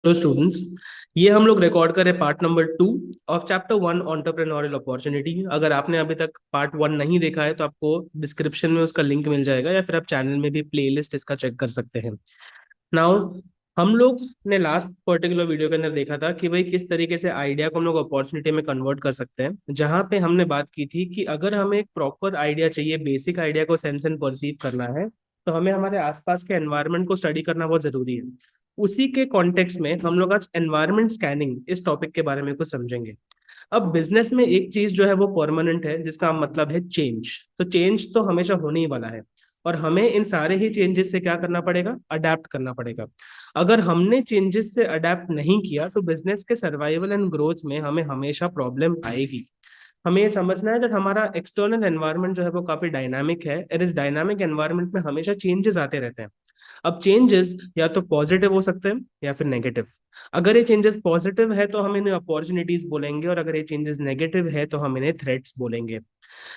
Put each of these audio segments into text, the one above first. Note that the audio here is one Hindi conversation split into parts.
Hello students. ये हम लोग रिकॉर्ड करें part number 2 of chapter 1 entrepreneurial opportunity. अगर आपने अभी तक पार्ट 1 नहीं देखा है तो आपको डिस्क्रिप्शन में उसका लिंक मिल जाएगा या फिर आप चैनल में भी प्लेलिस्ट इसका चेक कर सकते हैं। नाउ हम लोग ने लास्ट पर्टिकुलर वीडियो के अंदर देखा था कि भाई किस तरीके से आइडिया को हम लोग अपॉर्चुनिटी में कन्वर्ट कर सकते हैं, जहां पे हमने बात की थी कि अगर हमें एक प्रॉपर आइडिया चाहिए, बेसिक आइडिया को सेंस एंड परसीव करना है, तो हमें हमारे आसपास के एनवायरनमेंट को स्टडी करना बहुत जरूरी है। उसी के कॉन्टेक्स्ट में हम लोग आज एनवायरनमेंट स्कैनिंग इस टॉपिक के बारे में कुछ समझेंगे। अब बिजनेस में एक चीज जो है वो परमानेंट है, जिसका मतलब है चेंज। तो चेंज तो हमेशा होने ही वाला है और हमें इन सारे ही चेंजेस से क्या करना पड़ेगा, अडेप्ट करना पड़ेगा। अगर हमने चेंजेस से अडेप्ट नहीं किया तो बिजनेस के सर्वाइवल एंड ग्रोथ में हमें हमेशा प्रॉब्लम आएगी। हमें ये समझना है कि हमारा एक्सटर्नल एनवायरनमेंट जो है वो काफी डायनामिक है और इस डायनामिक एनवायरनमेंट में हमेशा चेंजेस आते रहते हैं। अब चेंजेस या तो पॉजिटिव हो सकते हैं या फिर नेगेटिव। अगर ये चेंजेस पॉजिटिव है तो हम इन्हें अपॉर्चुनिटीज बोलेंगे और अगर ये चेंजेस नेगेटिव है तो हम इन्हें थ्रेट्स बोलेंगे।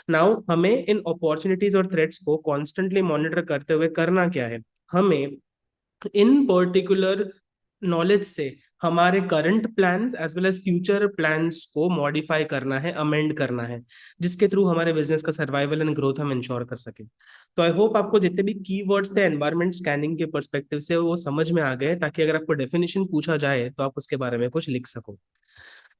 नाउ हमें इन अपॉर्चुनिटीज और थ्रेट्स को कॉन्स्टेंटली मॉनिटर करते हुए करना क्या है, हमें इन पर्टिकुलर नॉलेज से हमारे current plans as well as future plans को मॉडिफाई करना है, अमेंड करना है, जिसके थ्रू हमारे बिजनेस का सर्वाइवल एंड ग्रोथ हम इंश्योर कर सके। तो आई होप आपको जितने भी कीवर्ड्स थे एनवायरमेंट स्कैनिंग के पर्सपेक्टिव से वो समझ में आ गए, ताकि अगर आपको डेफिनेशन पूछा जाए तो आप उसके बारे में कुछ लिख सको।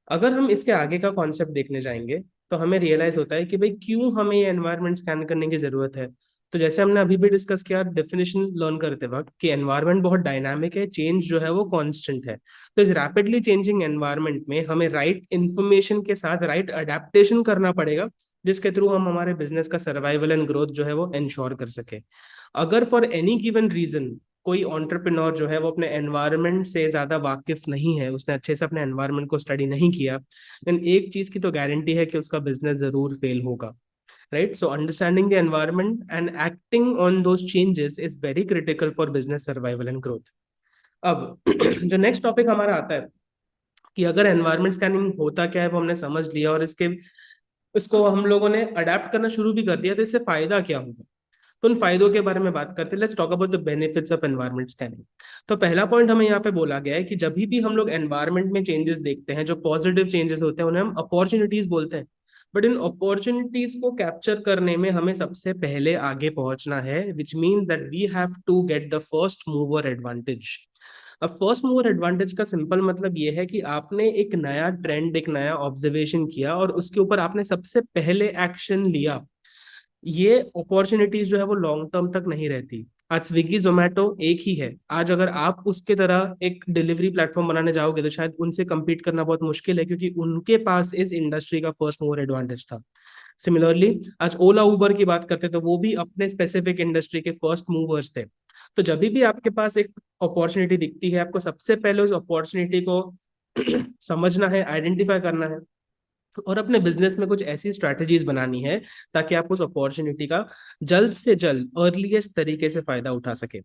अगर हम इसके आगे का कॉन्सेप्ट देखने जाएंगे तो हमें रियलाइज होता है कि भाई क्यों हमें ये एनवायरनमेंट स्कैन करने की जरूरत है। तो जैसे हमने अभी भी डिस्कस किया डेफिनेशन लर्न करते वक्त कि एनवायरनमेंट बहुत डायनामिक है, चेंज जो है वो कांस्टेंट है। तो इस रैपिडली चेंजिंग एनवायरनमेंट में हमें राइट इंफॉर्मेशन के साथ राइट अडेप्टेशन करना पड़ेगा, जिसके थ्रू हम हमारे बिजनेस का सर्वाइवल एंड ग्रोथ जो है वो इंश्योर कर सके। अगर फॉर एनी गिवन रीजन कोई एंटरप्रेन्योर जो है वो अपने एनवायरनमेंट से ज्यादा वाकिफ नहीं है, उसने अच्छे से अपने एनवायरनमेंट को स्टडी नहीं किया, देन एक चीज की तो गारंटी है कि उसका बिजनेस जरूर फेल होगा। Right, so understanding the environment and acting on those changes is very critical for business survival and growth. अब जो नेक्स्ट टॉपिक हमारा आता है कि अगर एनवायरनमेंट स्कैनिंग होता क्या है वो हमने समझ लिया और इसको हम लोगों ने अडेप्ट करना शुरू भी कर दिया, तो इससे फायदा क्या होगा। तो उन फायदों के बारे में बात करते हैं। Let's talk about the benefits of environment scanning. तो पहला पॉइंट हमें यहाँ पे बोला गया है कि जब भी हम लोग एनवायरनमेंट में चेंजेस देखते हैं, जो पॉजिटिव चेंजेस होते हैं उन्हें हम अपॉर्चुनिटीज बोलते हैं। बट इन अपॉर्चुनिटीज को कैप्चर करने में हमें सबसे पहले आगे पहुंचना है, which means that we have to get the first mover advantage. अब फर्स्ट मूवर एडवांटेज का सिंपल मतलब ये है कि आपने एक नया ट्रेंड, एक नया ऑब्जर्वेशन किया और उसके ऊपर आपने सबसे पहले एक्शन लिया। ये अपॉर्चुनिटीज जो है वो लॉन्ग टर्म तक नहीं रहती। आज स्विगी जोमेटो एक ही है, आज अगर आप उसके तरह एक डिलीवरी प्लेटफॉर्म बनाने जाओगे तो शायद उनसे compete करना बहुत मुश्किल है, क्योंकि उनके पास इस इंडस्ट्री का फर्स्ट मूवर एडवांटेज था। सिमिलरली आज ओला उबर की बात करते तो वो भी अपने स्पेसिफिक इंडस्ट्री के फर्स्ट मूवर्स थे। तो जब भी आपके पास एक अपॉर्चुनिटी दिखती है, आपको सबसे पहले उस अपॉर्चुनिटी को समझना है, आइडेंटिफाई करना है और अपने बिजनेस में कुछ ऐसी स्ट्रैटेजीज बनानी है ताकि आप उस अपॉर्चुनिटी का जल्द से जल्द अर्लीस्ट तरीके से फायदा उठा सके।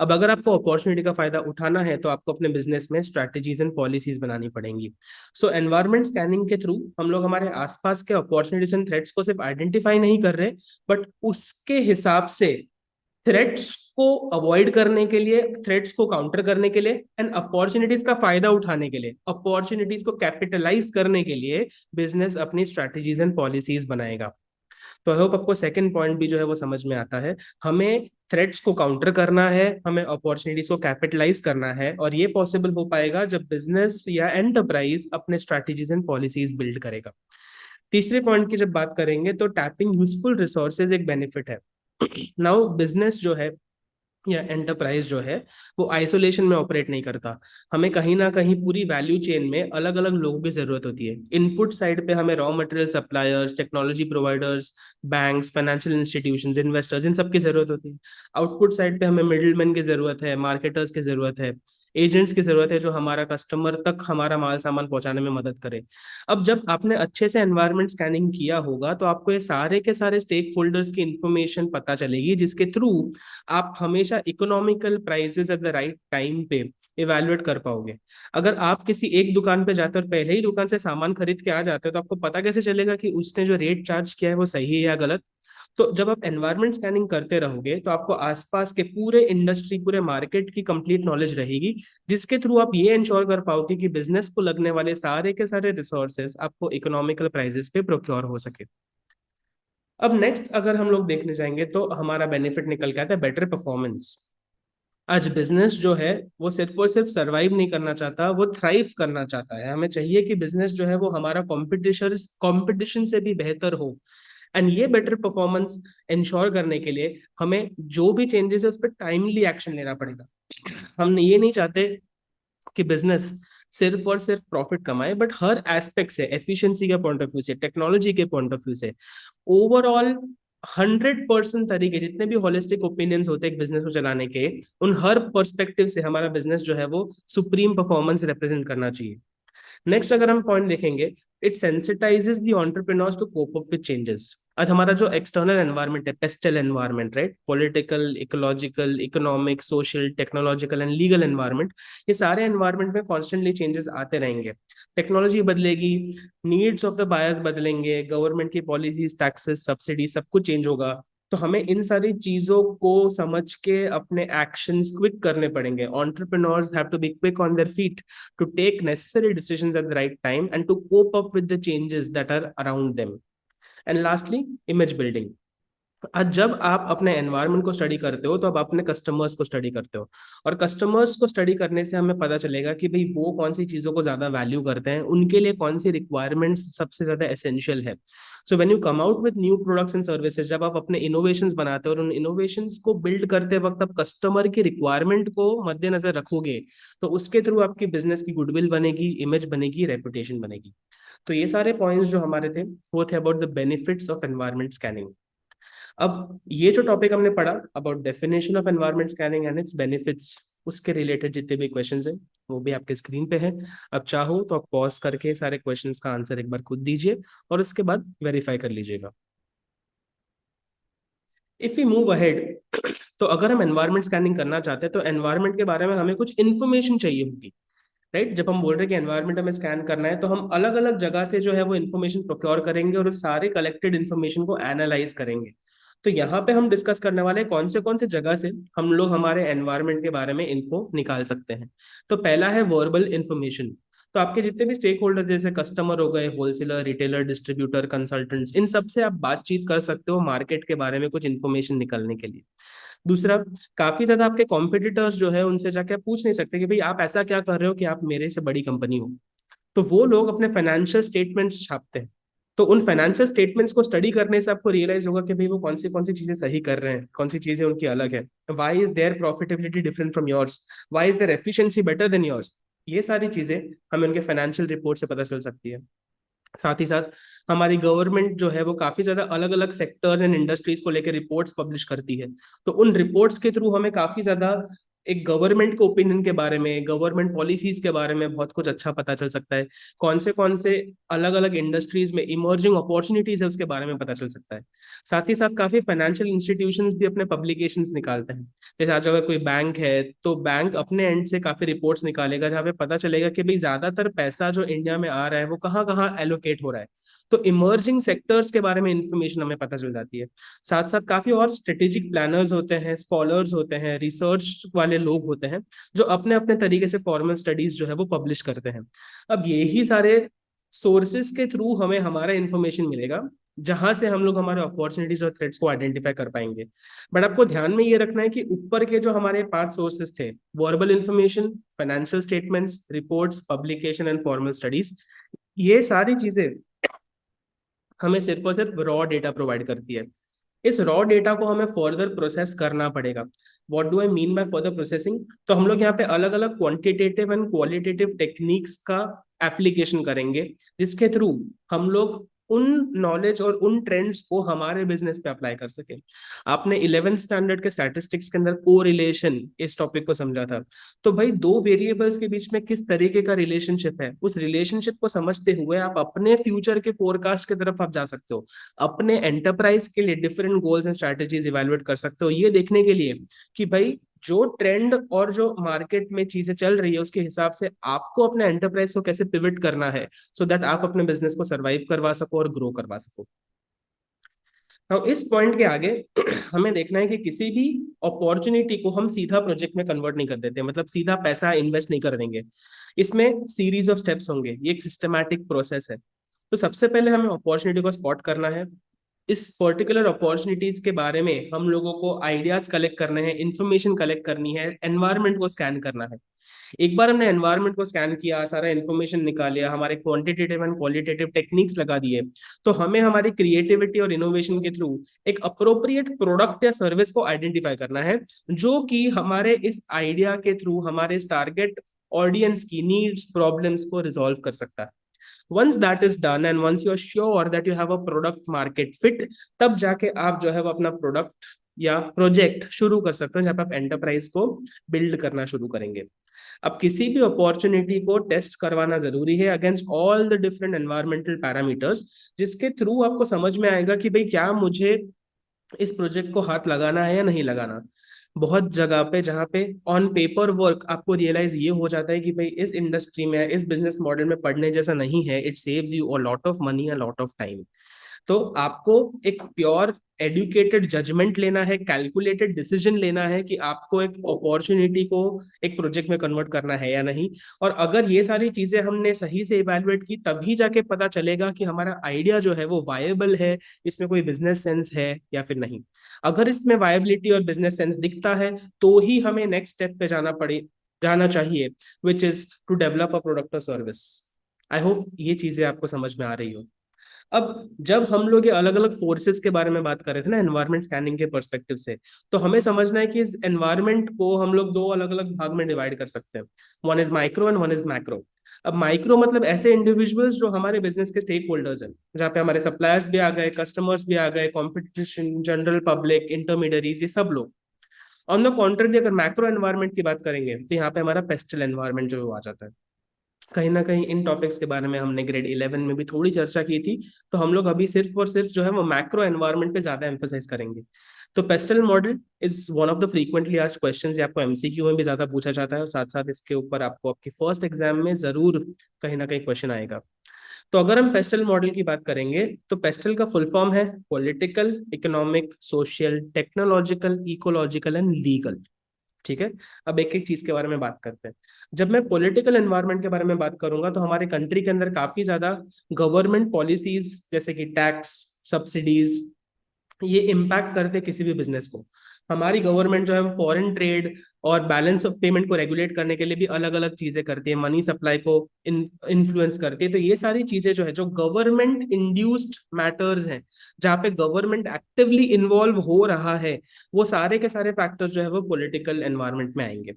अब अगर आपको अपॉर्चुनिटी का फायदा उठाना है तो आपको अपने बिजनेस में स्ट्रैटेजीज एंड पॉलिसीज बनानी पड़ेंगी। सो एनवायरमेंट स्कैनिंग के थ्रू हम लोग हमारे आसपास के अपॉर्चुनिटीज एंड थ्रेट्स को सिर्फ आइडेंटिफाई नहीं कर रहे, बट उसके हिसाब से थ्रेट्स को अवॉइड करने के लिए, थ्रेट्स को काउंटर करने के लिए एंड अपॉर्चुनिटीज का फायदा उठाने के लिए, अपॉर्चुनिटीज को कैपिटलाइज करने के लिए बिजनेस अपनी स्ट्रैटेजीज एंड पॉलिसीज बनाएगा। तो आई होप आपको सेकंड पॉइंट भी जो है वो समझ में आता है। हमें थ्रेट्स को काउंटर करना है, हमें अपॉर्चुनिटीज को कैपिटलाइज करना है, और ये पॉसिबल हो पाएगा जब बिजनेस या एंटरप्राइज अपने स्ट्रैटेजीज एंड पॉलिसीज बिल्ड करेगा। तीसरे पॉइंट की जब बात करेंगे तो टैपिंग यूजफुल रिसोर्सेज एक बेनिफिट है। नाउ बिजनेस जो है या एंटरप्राइज जो है वो आइसोलेशन में ऑपरेट नहीं करता। हमें कहीं ना कहीं पूरी वैल्यू चेन में अलग अलग लोगों की जरूरत होती है। इनपुट साइड पे हमें raw material suppliers, technology providers, banks, financial institutions, investors, इन सब की जरूरत होती है। आउटपुट साइड पे हमें मिडिलमैन की जरूरत है, मार्केटर्स की जरूरत है, एजेंट्स की जरूरत है, जो हमारा कस्टमर तक हमारा माल सामान पहुंचाने में मदद करे। अब जब आपने अच्छे से एनवायरनमेंट स्कैनिंग किया होगा तो आपको ये सारे के सारे स्टेक होल्डर्स की इंफॉर्मेशन पता चलेगी, जिसके थ्रू आप हमेशा economical prices at the right time पे इवेल्युएट कर पाओगे। अगर आप किसी एक दुकान पे जाते हो और पहले ही दुकान से सामान खरीद के आ जाते हो तो आपको पता कैसे चलेगा कि उसने जो रेट चार्ज किया है वो सही है या गलत। तो जब आप एनवायरमेंट स्कैनिंग करते रहोगे तो आपको आसपास के पूरे इंडस्ट्री, पूरे मार्केट की कंप्लीट नॉलेज रहेगी, जिसके थ्रू आप ये इंश्योर कर पाओगे कि बिजनेस को लगने वाले सारे के सारे रिसोर्सेज आपको इकोनॉमिकल प्राइसेस पे प्रोक्योर हो सके। अब नेक्स्ट अगर हम लोग देखने जाएंगे तो हमारा बेनिफिट निकल के आता है बेटर परफॉर्मेंस। आज बिजनेस जो है वो सिर्फ और सिर्फ सरवाइव नहीं करना चाहता, वो थ्राइव करना चाहता है। हमें चाहिए कि बिजनेस जो है वो हमारा कंपटीशन से भी बेहतर हो। एंड ये बेटर परफॉर्मेंस इंश्योर करने के लिए हमें जो भी चेंजेस है उस पर टाइमली एक्शन लेना पड़ेगा। हम ये नहीं चाहते कि बिजनेस सिर्फ और सिर्फ प्रॉफिट कमाए, बट हर एस्पेक्ट से, एफिशिएंसी के पॉइंट ऑफ व्यू से, टेक्नोलॉजी के पॉइंट ऑफ व्यू से, ओवरऑल 100% तरीके, जितने भी होलिस्टिक ओपिनियंस होते हैं एक बिजनेस को चलाने के, उन हर पर्सपेक्टिव से हमारा बिजनेस जो है वो सुप्रीम परफॉर्मेंस रिप्रेजेंट करना चाहिए। नेक्स्ट अगर हम पॉइंट देखेंगे, it sensitizes the entrepreneurs to cope up with changes. आज हमारा जो एक्सटर्नल एनवायरनमेंट है, PESTEL environment, right, political, ecological, economic, social, technological and legal environment, ये सारे एनवायरनमेंट में कॉन्स्टेंटली चेंजेस आते रहेंगे। टेक्नोलॉजी बदलेगी, नीड्स ऑफ द बायर्स बदलेंगे, गवर्नमेंट की पॉलिसीज, टैक्सेस, सब्सिडी, सब कुछ चेंज होगा। तो हमें इन सारी चीजों को समझ के अपने एक्शंस क्विक करने पड़ेंगे। Entrepreneurs have to be quick on their feet to take necessary decisions at the right time and to cope up with the changes that are around them. And lastly, image building. आज जब आप अपने एनवायरनमेंट को स्टडी करते हो तो आप अपने कस्टमर्स को स्टडी करते हो, और कस्टमर्स को स्टडी करने से हमें पता चलेगा कि भाई वो कौन सी चीजों को ज्यादा वैल्यू करते हैं, उनके लिए कौन सी रिक्वायरमेंट्स सबसे ज्यादा एसेंशियल है। So when you come out with new products and services, जब आप अपने इनोवेशंस बनाते हो और उन इनोवेशंस को बिल्ड करते वक्त आप कस्टमर की रिक्वायरमेंट को मद्देनजर रखोगे, तो उसके थ्रू आपकी बिजनेस की गुडविल बनेगी, इमेज बनेगी, रेपुटेशन बनेगी। तो ये सारे पॉइंट्स जो हमारे थे वो थे about the benefits of environment scanning. अब ये जो टॉपिक हमने पढ़ा about definition of environment scanning and it's benefits, उसके रिलेटेड जितने भी क्वेश्चंस हैं वो भी आपके स्क्रीन पे हैं। अब चाहो तो आप पॉज करके सारे क्वेश्चंस का आंसर एक बार खुद दीजिए और उसके बाद वेरीफाई कर लीजिएगा। इफ यू मूव अहेड तो अगर हम एनवायरमेंट स्कैनिंग करना चाहते हैं तो एनवायरमेंट के बारे में हमें कुछ इन्फॉर्मेशन चाहिए होगी, राइट। जब हम बोल रहे हैं कि एनवायरमेंट हमें स्कैन करना है तो हम अलग अलग जगह से जो है वो इन्फॉर्मेशन प्रोक्योर करेंगे और उस सारे कलेक्टेड इन्फॉर्मेशन को एनालाइज करेंगे। तो यहाँ पे हम डिस्कस करने वाले हैं कौन से जगह से हम लोग हमारे एनवायरमेंट के बारे में इन्फो निकाल सकते हैं। तो पहला है वर्बल इन्फॉर्मेशन। तो आपके जितने भी स्टेक होल्डर जैसे कस्टमर हो गए, होलसेलर, रिटेलर, डिस्ट्रीब्यूटर, कंसल्टेंट्स, इन सब से आप बातचीत कर सकते हो मार्केट के बारे में कुछ इन्फॉर्मेशन निकलने के लिए। दूसरा, काफी ज्यादा आपके कॉम्पिटिटर्स जो है उनसे जाके आप पूछ नहीं सकते कि भाई आप ऐसा क्या कर रहे हो कि आप मेरे से बड़ी कंपनी हो। तो वो लोग अपने फाइनेंशियल स्टेटमेंट्स छापते हैं। तो उन फाइनेंशियल स्टेटमेंट्स को स्टडी करने से आपको रियलाइज होगा कि भाई वो कौन सी चीजें सही कर रहे हैं, कौन सी चीजें उनकी अलग है। Why is there profitability different from yours, why is there efficiency better than yours. ये सारी चीजें हमें उनके फाइनेंशियल रिपोर्ट से पता चल सकती है। साथ ही साथ हमारी गवर्नमेंट जो है वो काफी ज्यादा अलग अलग सेक्टर्स एंड इंडस्ट्रीज को लेकर रिपोर्ट्स पब्लिश करती है। तो उन रिपोर्ट्स के थ्रू हमें काफी ज्यादा एक गवर्नमेंट के ओपिनियन के बारे में, गवर्नमेंट पॉलिसीज के बारे में बहुत कुछ अच्छा पता चल सकता है। कौन से अलग अलग इंडस्ट्रीज में इमर्जिंग अपॉर्चुनिटीज है उसके बारे में पता चल सकता है। साथ ही साथ काफी फाइनेंशियल इंस्टीट्यूशंस भी अपने पब्लिकेशंस निकालते हैं। जैसे आज अगर कोई बैंक है तो बैंक अपने एंड से काफी रिपोर्ट्स निकालेगा जहाँ पे पता चलेगा कि भाई ज्यादातर पैसा जो इंडिया में आ रहा है वो कहाँ कहाँ एलोकेट हो रहा है। तो इमर्जिंग सेक्टर्स के बारे में इंफॉर्मेशन हमें पता चल जाती है। साथ साथ काफी और स्ट्रेटेजिक प्लानर्स होते हैं, स्कॉलर्स होते हैं, रिसर्च वाले लोग होते हैं जो अपने अपने तरीके से फॉर्मल स्टडीज जो है वो पब्लिश करते हैं। अब यही सारे सोर्सेस के थ्रू हमें हमारा इंफॉर्मेशन मिलेगा जहां से हम लोग हमारे अपॉर्चुनिटीज और थ्रेट्स को आइडेंटिफाई कर पाएंगे। बट आपको ध्यान में ये रखना है कि ऊपर के जो हमारे 5 सोर्सेस थे, verbal information, financial statements, reports, publication and formal studies, ये सारी चीजें हमें सिर्फ और सिर्फ रॉ डेटा प्रोवाइड करती है। इस रॉ डेटा को हमें फर्दर प्रोसेस करना पड़ेगा। What do I mean by further processing? तो हम लोग यहाँ पे अलग अलग क्वांटिटेटिव एंड क्वालिटेटिव टेक्निक्स का एप्लीकेशन करेंगे, जिसके थ्रू हम लोग उन नॉलेज और उन ट्रेंड्स को हमारे बिजनेस पे अप्लाई कर सके। आपने 11th स्टैंडर्ड के स्टैटिस्टिक्स के अंदर कोरिलेशन इस टॉपिक को समझा था। तो भाई दो वेरिएबल्स के बीच में किस तरीके का रिलेशनशिप है, उस रिलेशनशिप को समझते हुए आप अपने फ्यूचर के फोरकास्ट की तरफ आप जा सकते हो। अपने एंटरप्राइज के लिए different goals and strategies evaluate कर सकते हो, ये देखने के लिए कि भाई जो ट्रेंड और जो मार्केट में चीजें चल रही है उसके हिसाब से आपको अपने एंटरप्राइज को कैसे पिवट करना है, सो दैट आप अपने बिजनेस को सर्वाइव करवा सको और ग्रो करवा सको। अब इस पॉइंट के आगे हमें देखना है कि किसी भी अपॉर्चुनिटी को हम सीधा प्रोजेक्ट में कन्वर्ट नहीं कर देते, मतलब सीधा पैसा इन्वेस्ट नहीं कर देंगे। इसमें सीरीज ऑफ स्टेप्स होंगे, ये एक सिस्टमैटिक प्रोसेस है। तो सबसे पहले हमें अपॉर्चुनिटी को स्पॉट करना है। इस पर्टिकुलर अपॉर्चुनिटीज के बारे में हम लोगों को आइडियाज कलेक्ट करने हैं, इंफॉर्मेशन कलेक्ट करनी है, एनवायरनमेंट को स्कैन करना है। एक बार हमने एनवायरनमेंट को स्कैन किया, सारा इन्फॉर्मेशन निकाल लिया, हमारे क्वांटिटेटिव एंड क्वालिटेटिव टेक्निक्स लगा दिए, तो हमें हमारी क्रिएटिविटी और इनोवेशन के थ्रू एक अप्रोप्रिएट प्रोडक्ट या सर्विस को आइडेंटिफाई करना है, जो कि हमारे इस आइडिया के थ्रू हमारे इस टारगेट ऑडियंस की नीड्स प्रॉब्लम्स को रिजॉल्व कर सकता है। once that is done and once you are sure that you have a product market fit, तब जाके आप जो है वो अपना प्रोडक्ट या प्रोजेक्ट शुरू कर सकते हो, जहाँ पे आप एंटरप्राइज को बिल्ड करना शुरू करेंगे। अब किसी भी अपॉर्चुनिटी को टेस्ट करवाना जरूरी है against all the different environmental parameters, जिसके थ्रू आपको समझ में आएगा कि भाई क्या मुझे इस प्रोजेक्ट को हाथ लगाना है या नहीं लगाना। बहुत जगह पे जहाँ पे ऑन पेपर वर्क आपको रियलाइज ये हो जाता है कि भाई इस इंडस्ट्री में, इस बिजनेस मॉडल में पढ़ने जैसा नहीं है, it saves you a lot of money, a lot of time. तो आपको एक प्योर एडुकेटेड जजमेंट लेना है, कैलकुलेटेड डिसीजन लेना है कि आपको एक अपॉर्चुनिटी को एक प्रोजेक्ट में कन्वर्ट करना है या नहीं। और अगर ये सारी चीजें हमने सही से इवेलुएट की, तभी जाके पता चलेगा कि हमारा आइडिया जो है वो वायबल है, इसमें कोई बिजनेस सेंस है या फिर नहीं। अगर इसमें वायबिलिटी और बिजनेस सेंस दिखता है, तो ही हमें नेक्स्ट स्टेप पे जाना चाहिए, which is to develop a product और सर्विस। आई होप ये चीजें आपको समझ में आ रही हो। अब जब हम लोग ये अलग अलग फोर्सेस के बारे में बात कर रहे थे ना एनवायरमेंट स्कैनिंग के पर्सपेक्टिव से, तो हमें समझना है कि इस एनवायरमेंट को हम लोग दो अलग अलग भाग में डिवाइड कर सकते हैं। One is micro and one is macro. अब माइक्रो मतलब ऐसे इंडिविजुअल्स जो हमारे बिजनेस के स्टेक होल्डर्स हैं, जहाँ पे हमारे सप्लायर्स भी आ गए, कस्टमर्स भी आ गए, कॉम्पिटिशन, जनरल पब्लिक, इंटरमीडियरीज, ये सब लोग। ऑन द कॉन्ट्ररी अगर मैक्रो एनवायरमेंट की बात करेंगे, तो यहाँ पे हमारा पेस्टल एनवायरमेंट जो आ जाता है। कहीं ना कहीं इन टॉपिक्स के बारे में हमने ग्रेड 11 में भी थोड़ी चर्चा की थी, तो हम लोग अभी सिर्फ और सिर्फ जो है वो मैक्रो एनवायरनमेंट पे ज्यादा एम्फोसाइज करेंगे। तो pastel model is one of the frequently asked questions, ये आपको एमसीक्यू में भी ज्यादा पूछा जाता है, और साथ साथ इसके ऊपर आपको आपके फर्स्ट एग्जाम में जरूर कहीं ना कहीं क्वेश्चन आएगा। तो अगर हम पेस्टल मॉडल की बात करेंगे, तो पेस्टल का फुल फॉर्म है political, economic, social, technological, ecological and legal. ठीक है। अब एक एक चीज के बारे में बात करते हैं। जब मैं पॉलिटिकल एनवायरनमेंट के बारे में बात करूंगा, तो हमारे कंट्री के अंदर काफी ज्यादा गवर्नमेंट पॉलिसीज, जैसे कि टैक्स, सब्सिडीज, ये इम्पैक्ट करते किसी भी बिजनेस को। हमारी गवर्नमेंट जो है वो फॉरेन ट्रेड और बैलेंस ऑफ पेमेंट को रेगुलेट करने के लिए भी अलग अलग चीजें करती है, मनी सप्लाई को इन्फ्लुएंस करती है। तो ये सारी चीजें जो है, जो गवर्नमेंट इंड्यूस्ड मैटर्स हैं, जहाँ पे गवर्नमेंट एक्टिवली इन्वॉल्व हो रहा है, वो सारे के सारे फैक्टर्स जो है वो पॉलिटिकल एनवायरनमेंट में आएंगे।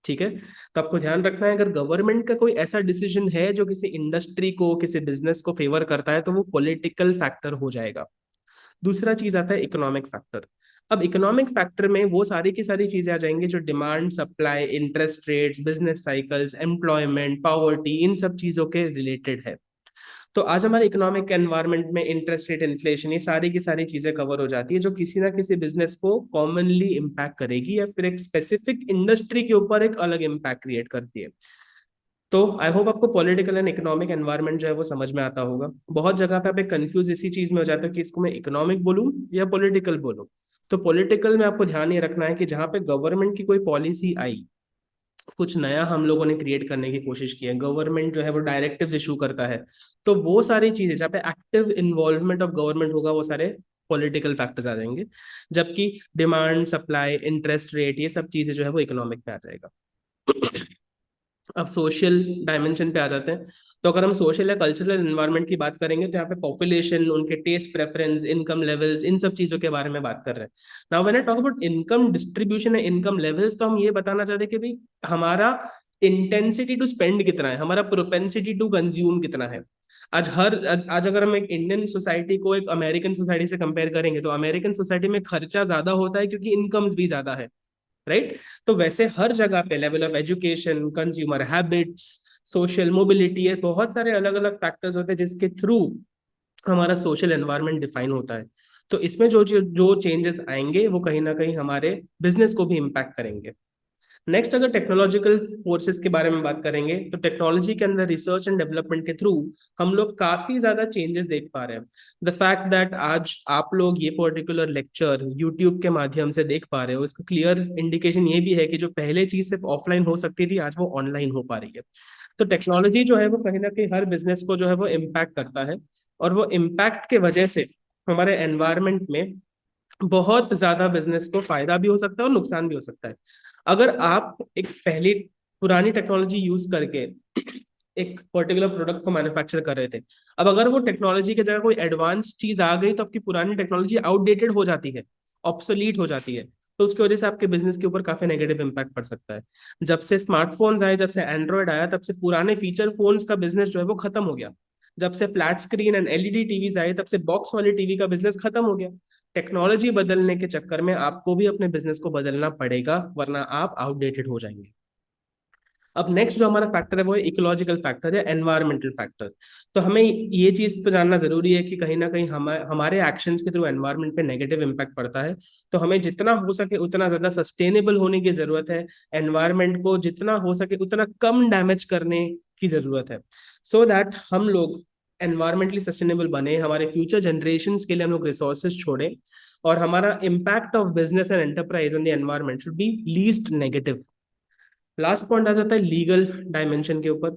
ठीक है। तो आपको ध्यान रखना है, अगर गवर्नमेंट का कोई ऐसा डिसीजन है जो किसी इंडस्ट्री को, किसी बिजनेस को फेवर करता है, तो वो पॉलिटिकल फैक्टर हो जाएगा। दूसरा चीज आता है इकोनॉमिक फैक्टर। अब इकोनॉमिक फैक्टर में वो सारी की सारी चीजें आ जाएंगी जो demand, supply, interest rates, business cycles, employment, poverty, इन सब चीजों के रिलेटेड है। तो आज हमारे इकोनॉमिक एनवायरनमेंट में इंटरेस्ट रेट, इन्फ्लेशन, ये सारी की सारी चीजें कवर हो जाती है, जो किसी ना किसी बिजनेस को कॉमनली इम्पैक्ट करेगी, या फिर एक स्पेसिफिक इंडस्ट्री के ऊपर एक अलग इम्पैक्ट क्रिएट करती है। तो आई होप आपको पॉलिटिकल एंड इकोनॉमिक एनवायरनमेंट जो है वो समझ में आता होगा। बहुत जगह पे आप एक कंफ्यूज इसी चीज में हो जाता है कि इसको मैं इकोनॉमिक बोलूं या पॉलिटिकल बोलूं। तो पॉलिटिकल में आपको ध्यान ये रखना है कि जहां पे गवर्नमेंट की कोई पॉलिसी आई, कुछ नया हम लोगों ने क्रिएट करने की कोशिश की है, गवर्नमेंट जो है वो डायरेक्टिव्स इशू करता है, तो वो सारी चीजें जहाँ पे एक्टिव इन्वॉल्वमेंट ऑफ गवर्नमेंट होगा, वो सारे पॉलिटिकल फैक्टर्स आ जाएंगे। जबकि डिमांड, सप्लाई, इंटरेस्ट रेट, ये सब चीजें जो है वो इकोनॉमिक पे आ जाएगा। अब सोशल डायमेंशन पे आ जाते हैं। तो अगर हम सोशल या कल्चरल एनवायरनमेंट की बात करेंगे, तो यहाँ पे पॉपुलेशन, उनके टेस्ट प्रेफरेंस, इनकम लेवल्स, इन सब चीजों के बारे में बात कर रहे हैं। Now when I talk about income distribution है, इनकम लेवल्स, तो हम ये बताना चाहते हैं कि भाई हमारा इंटेंसिटी टू स्पेंड कितना है, हमारा प्रोपेंसिटी टू कंज्यूम कितना है। आज अगर हम एक इंडियन सोसाइटी को एक अमेरिकन सोसाइटी से कंपेयर करेंगे, तो अमेरिकन सोसाइटी में खर्चा ज्यादा होता है क्योंकि इनकम्स भी ज्यादा है, राइट। तो वैसे हर जगह पे level of education, consumer habits, social mobility, ये बहुत सारे अलग अलग फैक्टर्स होते हैं जिसके थ्रू हमारा सोशल एनवायरनमेंट डिफाइन होता है। तो इसमें जो जो चेंजेस आएंगे, वो कहीं ना कहीं हमारे बिजनेस को भी इम्पैक्ट करेंगे। नेक्स्ट अगर टेक्नोलॉजिकल फोर्सेस के बारे में बात करेंगे तो टेक्नोलॉजी के अंदर रिसर्च एंड डेवलपमेंट के थ्रू हम लोग काफी ज्यादा चेंजेस देख पा रहे हैं। द फैक्ट दैट आज आप लोग ये पर्टिकुलर लेक्चर यूट्यूब के माध्यम से देख पा रहे हो, इसका क्लियर इंडिकेशन ये भी है कि जो पहले चीज सिर्फ ऑफलाइन हो सकती थी आज वो ऑनलाइन हो पा रही है। तो टेक्नोलॉजी जो है वो कहीं ना कहीं हर बिजनेस को जो है वो इम्पैक्ट करता है, और वो इम्पैक्ट के वजह से हमारे एनवायरनमेंट में बहुत ज्यादा बिजनेस को फायदा भी हो सकता है और नुकसान भी हो सकता है। अगर आप एक पहली पुरानी टेक्नोलॉजी यूज करके एक पर्टिकुलर प्रोडक्ट को मैन्युफैक्चर कर रहे थे, अब अगर वो टेक्नोलॉजी की जगह कोई एडवांस चीज आ गई तो आपकी पुरानी टेक्नोलॉजी आउटडेटेड हो जाती है, ऑब्सोलीट हो जाती है। तो उसकी वजह से आपके बिजनेस के ऊपर काफी नेगेटिव इंपैक्ट पड़ सकता है। जब से स्मार्टफोन्स आए, जब से एंड्रॉयड आया, तब से पुराने फीचर फोन्स का बिजनेस जो है वो खत्म हो गया। जब से flat screen and LED TVs आए, तब से बॉक्स वाली टीवी का बिजनेस खत्म हो गया। टेक्नोलॉजी बदलने के चक्कर में आपको भी अपने बिजनेस को बदलना पड़ेगा, वरना आप आउटडेटेड हो जाएंगे। अब नेक्स्ट जो हमारा फैक्टर है वो है इकोलॉजिकल फैक्टर या एनवायरमेंटल फैक्टर। तो हमें ये चीज तो जानना जरूरी है कि कहीं ना कहीं हमारे एक्शंस के थ्रू एनवायरमेंट पे नेगेटिव इम्पैक्ट पड़ता है। तो हमें जितना हो सके उतना ज्यादा सस्टेनेबल होने की जरूरत है, एनवायरमेंट को जितना हो सके उतना कम डैमेज करने की जरूरत है, सो दैट हम लोग एनवायरमेंटली सस्टेनेबल बने, हमारे फ्यूचर जनरेशन के लिए हम लोग रिसोर्सेज छोड़े, और हमारा impact of business and enterprise on the environment should be least negative. Last point आ जाता है लीगल डायमेंशन के ऊपर।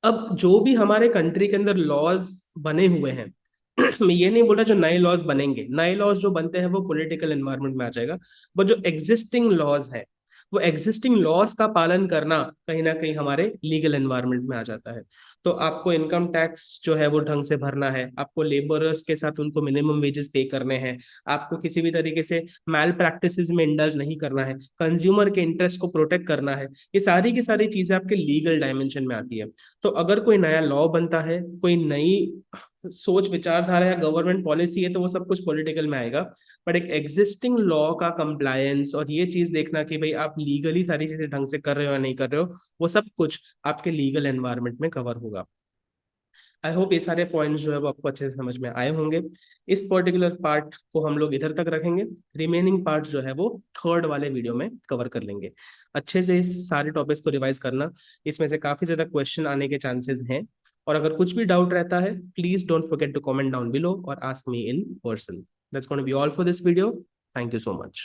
अब जो भी हमारे कंट्री के अंदर लॉज बने हुए हैं मैं ये नहीं बोल रहा जो नए लॉज बनेंगे, नए लॉज जो बनते हैं वो पॉलिटिकल एनवायरनमेंट में आ जाएगा, बट जो एग्जिस्टिंग लॉज है वो एग्जिस्टिंग लॉज का पालन करना कहीं ना कहीं हमारे लीगल एनवायरनमेंट में आ जाता है। तो आपको इनकम टैक्स जो है वो ढंग से भरना है, आपको लेबरर्स के साथ उनको मिनिमम वेजेस पे करने हैं, आपको किसी भी तरीके से मैल प्रैक्टिसेस में इंडल्ज नहीं करना है, कंज्यूमर के इंटरेस्ट को प्रोटेक्ट करना है। ये सारी की सारी चीजें आपके लीगल डायमेंशन में आती है। तो अगर कोई नया लॉ बनता है, कोई नई सोच विचारधारा या गवर्नमेंट पॉलिसी है, तो वो सब कुछ पॉलिटिकल में आएगा। बट एक एग्जिस्टिंग लॉ का कंप्लायंस और ये चीज देखना कि भाई आप लीगली सारी चीजें ढंग से कर रहे हो या नहीं कर रहे हो, वो सब कुछ आपके लीगल एनवायरनमेंट में कवर होगा। आई होप ये सारे पॉइंट्स जो है वो आपको अच्छे से समझ में आए होंगे। इस पर्टिकुलर पार्ट को हम लोग इधर तक रखेंगे, रिमेनिंग पार्ट जो है वो थर्ड वाले वीडियो में कवर कर लेंगे। अच्छे से इस सारे टॉपिक्स को रिवाइज करना, इसमें से काफी ज्यादा क्वेश्चन आने के चांसेस हैं। और अगर कुछ भी डाउट रहता है, please don't forget to comment down below और ask me in person. That's gonna be all for this video. Thank you so much.